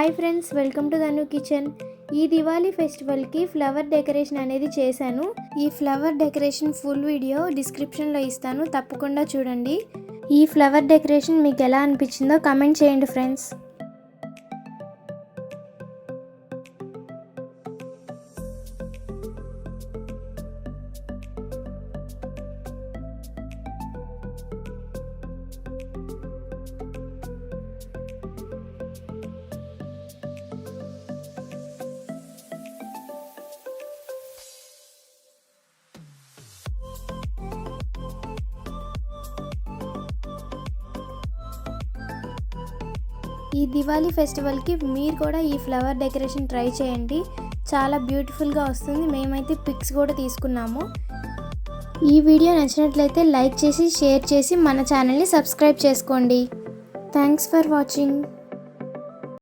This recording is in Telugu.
Hi friends, welcome to Dhanu kitchen. ఈ దివాళీ ఫెస్టివల్కి ఫ్లవర్ డెకరేషన్ అనేది చేశాను. ఈ ఫ్లవర్ డెకరేషన్ ఫుల్ వీడియో డిస్క్రిప్షన్లో ఇస్తాను, తప్పకుండా చూడండి. ఈ ఫ్లవర్ డెకరేషన్ మీకు ఎలా అనిపించిందో కమెంట్ చేయండి ఫ్రెండ్స్. ఈ దివాళీ ఫెస్టివల్కి మీరు కూడా ఈ ఫ్లవర్ డెకరేషన్ ట్రై చేయండి, చాలా బ్యూటిఫుల్గా వస్తుంది. మేమైతే పిక్స్ కూడా తీసుకున్నాము. ఈ వీడియో నచ్చినట్లయితే లైక్ చేసి షేర్ చేసి మన ఛానల్ని సబ్స్క్రైబ్ చేసుకోండి. Thanks for watching.